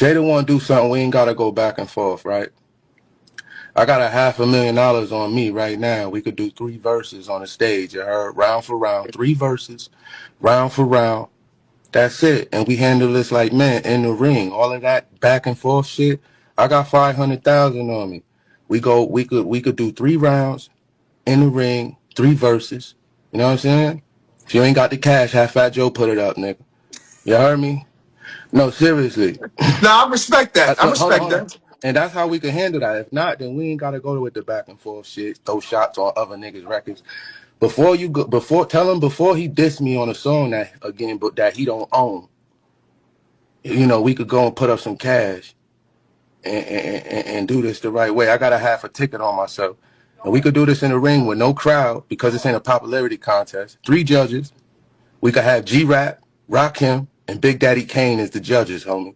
Jada want to do something, we ain't got to go back and forth, right? I got $500,000 on me right now. We could do 3 verses on the stage. You heard? Round for round, 3 verses, round for round. That's it. And we handle this like men in the ring. All of that back and forth shit. I got 500,000 on me. We could do 3 rounds in the ring, 3 verses. You know what I'm saying? If you ain't got the cash, have Fat Joe put it up, nigga. You heard me? No, seriously. Nah, I respect that. I respect Hold on. that. And that's how we can handle that. If not, then we ain't gotta go with the back and forth shit, throw shots on other niggas' records. Before tell him before he diss me on a song that again, but that he don't own. You know, we could go and put up some cash and do this the right way. I got a ticket on myself. And we could do this in a ring with no crowd because it's in a popularity contest. 3 judges. We could have G-Rap, Rakim, and Big Daddy Kane as the judges, homie.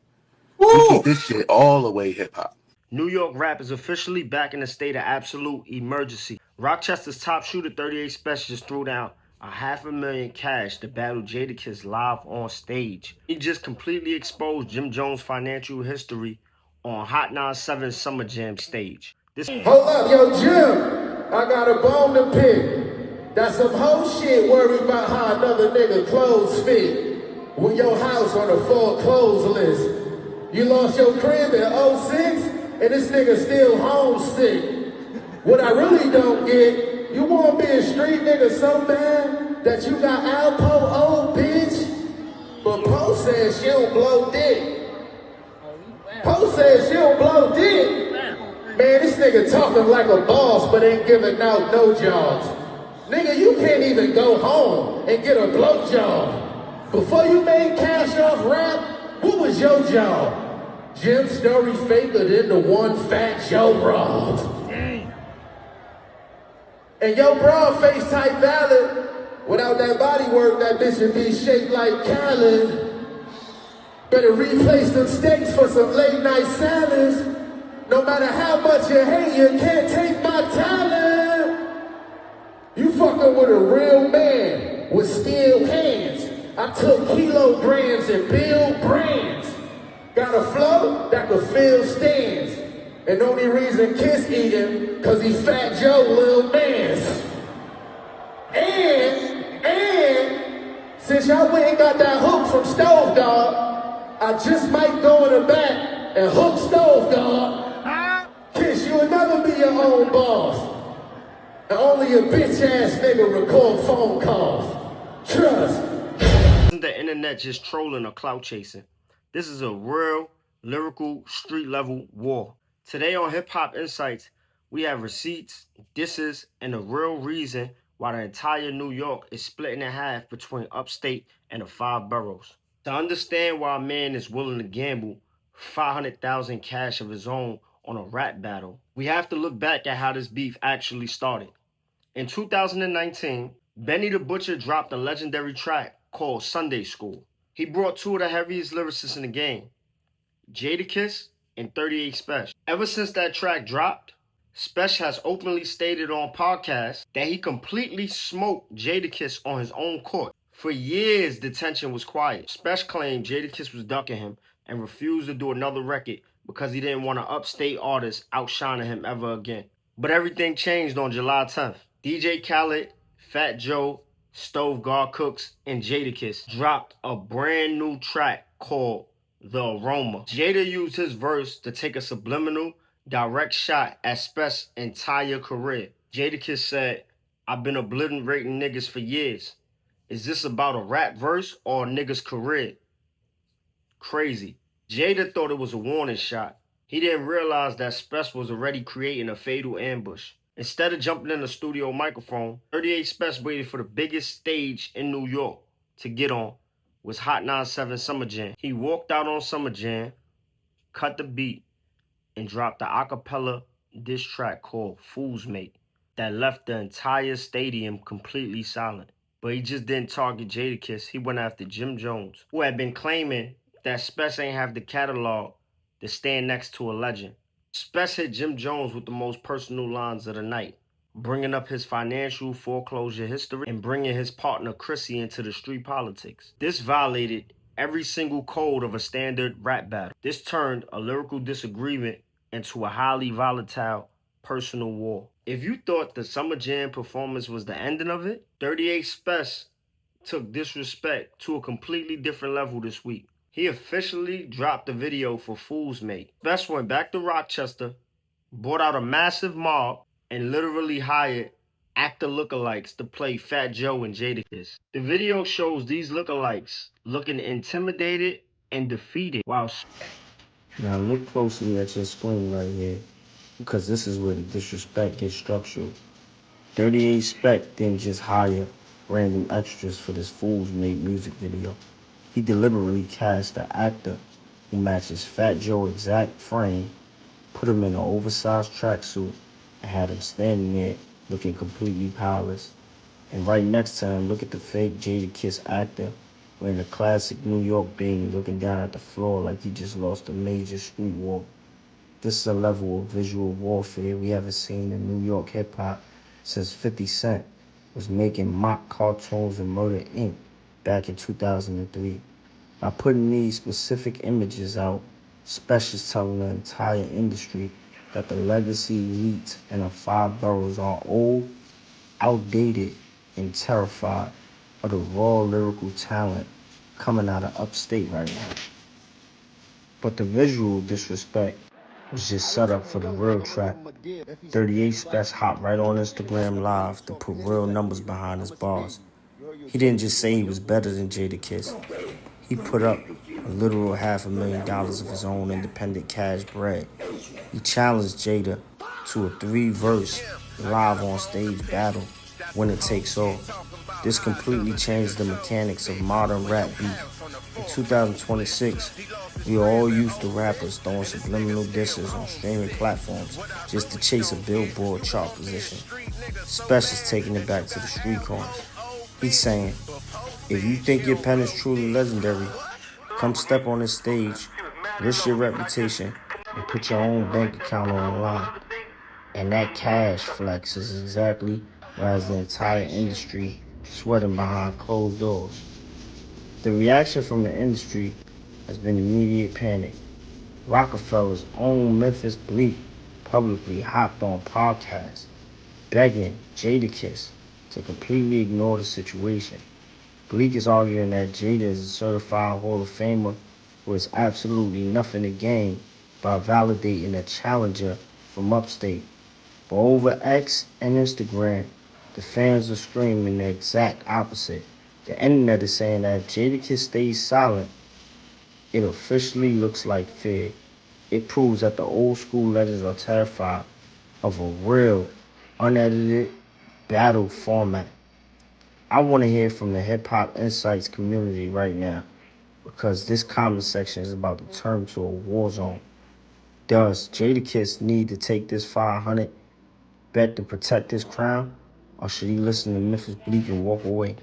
We keep Woo! this shit all the way hip-hop. New York rap is officially back in a state of absolute emergency. Rochester's top shooter 38 Spesh just threw down $500,000 cash to battle Jadakiss live on stage. He just completely exposed Jim Jones' financial history on Hot 97 Summer Jam stage. Hold up, yo, Jim, I got a bone to pick. That's some whole shit worried about how another nigga clothes fit. With your house on the foreclosure list. You lost your crib in 06, and this nigga still homesick. What I really don't get, you wanna be a street nigga so bad that you got Alpo old bitch, but Poe says she don't blow dick. Poe says she don't blow dick. Man, this nigga talking like a boss, but ain't giving out no jobs. Nigga, you can't even go home and get a blowjob. Before you made cash off rap, what was your job? Jim's story faker than the one Fat Joe robbed. And your broad face type valid. Without that body work, that bitch would be shaped like Khaled. Better replace them steaks for some late night salads. No matter how much you hate, you can't take my talent. You fucking with a real man with steel hands. I took kilograms and build brands. Got a flow that could fill stands. And the only reason Kiss eat him, cause he Fat Joe Lil Mans. And since y'all went and got that hook from Stove Dog, I just might go in the back and hook Stove Dog. Kiss, you'll never be your own boss. And only a bitch ass nigga record phone calls. Trust. Isn't the internet just trolling or clout chasing? This is a real, lyrical, street level war. Today on Hip Hop Insights, we have receipts, disses, and the real reason why the entire New York is split in half between upstate and the 5 boroughs. To understand why a man is willing to gamble $500,000 cash of his own on a rap battle, we have to look back at how this beef actually started. In 2019, Benny the Butcher dropped a legendary track called Sunday School. He brought 2 of the heaviest lyricists in the game, Jadakiss and 38 Spesh. Ever since that track dropped, Spesh has openly stated on podcasts that he completely smoked Jadakiss on his own court. For years, the tension was quiet. Spesh claimed Jadakiss was ducking him and refused to do another record because he didn't want an upstate artist outshining him ever again. But everything changed on July 10th. DJ Khaled, Fat Joe, Stove God Cooks, and Jadakiss dropped a brand new track called The Aroma. Jada used his verse to take a subliminal, direct shot at Spesh's entire career. Jadakiss said, "I've been obliterating niggas for years. Is this about a rap verse or a nigga's career?" Crazy. Jada thought it was a warning shot. He didn't realize that Spesh was already creating a fatal ambush. Instead of jumping in the studio microphone, 38 Spesh waited for the biggest stage in New York to get on, was Hot 97 Summer Jam. He walked out on Summer Jam, cut the beat, and dropped the acapella diss track called Fool's Mate that left the entire stadium completely silent. But he just didn't target Jadakiss. He went after Jim Jones, who had been claiming that Spesh ain't have the catalog to stand next to a legend. Spesh hit Jim Jones with the most personal lines of the night, bringing up his foreclosure history and bringing his partner Chrissy into the street politics. This violated every single code of a standard rap battle. This turned a lyrical disagreement into a highly volatile personal war. If you thought the Summer Jam performance was the ending of it, 38 Spesh took disrespect to a completely different level this week. He officially dropped the video for Fool's Mate. Spesh went back to Rochester, brought out a massive mob, and literally hired actor lookalikes to play Fat Joe and Jadakiss. The video shows these lookalikes looking intimidated and defeated while... Now look closely at your screen right here, because this is where the disrespect gets structural. 38 Spec didn't just hire random extras for this Fool's Made music video. He deliberately cast an actor who matches Fat Joe's exact frame, put him in an oversized tracksuit, and had him standing there looking completely powerless. And right next to him, look at the fake Jadakiss actor wearing a classic New York beanie, looking down at the floor like he just lost a major street war. This is a level of visual warfare we haven't seen in New York hip-hop since 50 Cent was making mock cartoons and Murder Inc. back in 2003. By putting these specific images out, Spesh is telling the entire industry that the legacy elites in the 5 boroughs are old, outdated, and terrified of the raw lyrical talent coming out of upstate right now. But the visual disrespect was just set up for the real track. 38 Spesh hopped right on Instagram Live to put real numbers behind his bars. He didn't just say he was better than Jadakiss. He put up a literal $500,000 of his own independent cash bread. He challenged Jada to a 3-verse live on stage battle, winner takes all. This completely changed the mechanics of modern rap beef. In 2026, we are all used to rappers throwing subliminal disses on streaming platforms just to chase a Billboard chart position. Spesh is taking it back to the street corners. He's saying, if you think your pen is truly legendary, come step on this stage, risk your reputation, and put your own bank account on the line. And that cash flex is exactly what has the entire industry sweating behind closed doors. The reaction from the industry has been immediate panic. Rockefeller's own Memphis Bleak publicly hopped on podcasts, begging Jadakiss to completely ignore the situation. Bleak is arguing that Jada is a certified Hall of Famer who has absolutely nothing to gain by validating a challenger from upstate. But over X and Instagram, the fans are screaming the exact opposite. The internet is saying that if Jadakiss stays silent, it officially looks like fear. It proves that the old school legends are terrified of a real, unedited battle format. I want to hear from the Hip Hop Insights community right now, because this comment section is about to turn to a war zone. Does Jadakiss need to take this 500 bet to protect his crown, or should he listen to Memphis Bleak and walk away?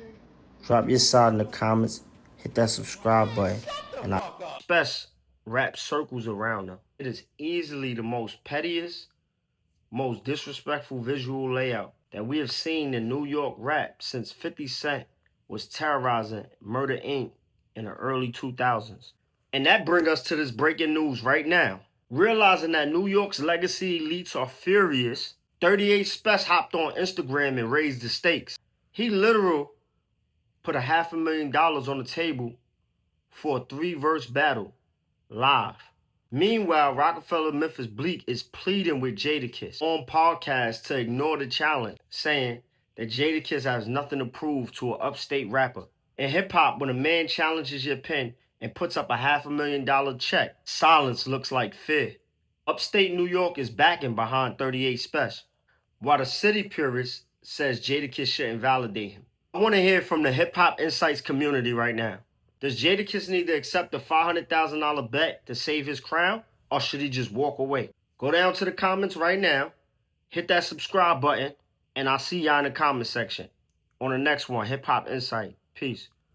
Drop your side in the comments, hit that subscribe button, and Spesh wrap circles around him. It is easily the most pettiest, most disrespectful visual layout that we have seen in New York rap since 50 Cent was terrorizing Murder Inc. in the early 2000s. And that brings us to this breaking news right now. Realizing that New York's legacy elites are furious, 38 Spesh hopped on Instagram and raised the stakes. He literally put $500,000 on the table for a 3-verse battle, live. Meanwhile, Rockefeller Memphis Bleak is pleading with Jadakiss on podcasts to ignore the challenge, saying that Jadakiss has nothing to prove to an upstate rapper. In hip-hop, when a man challenges your pen and puts up a $500,000 check, silence looks like fear. Upstate New York is backing behind 38 Spesh, while the city purist says Jadakiss shouldn't validate him. I want to hear from the Hip Hop Insights community right now. Does Jadakiss need to accept a $500,000 bet to save his crown, or should he just walk away? Go down to the comments right now, hit that subscribe button, and I'll see y'all in the comment section on the next one, Hip Hop Insight. Peace.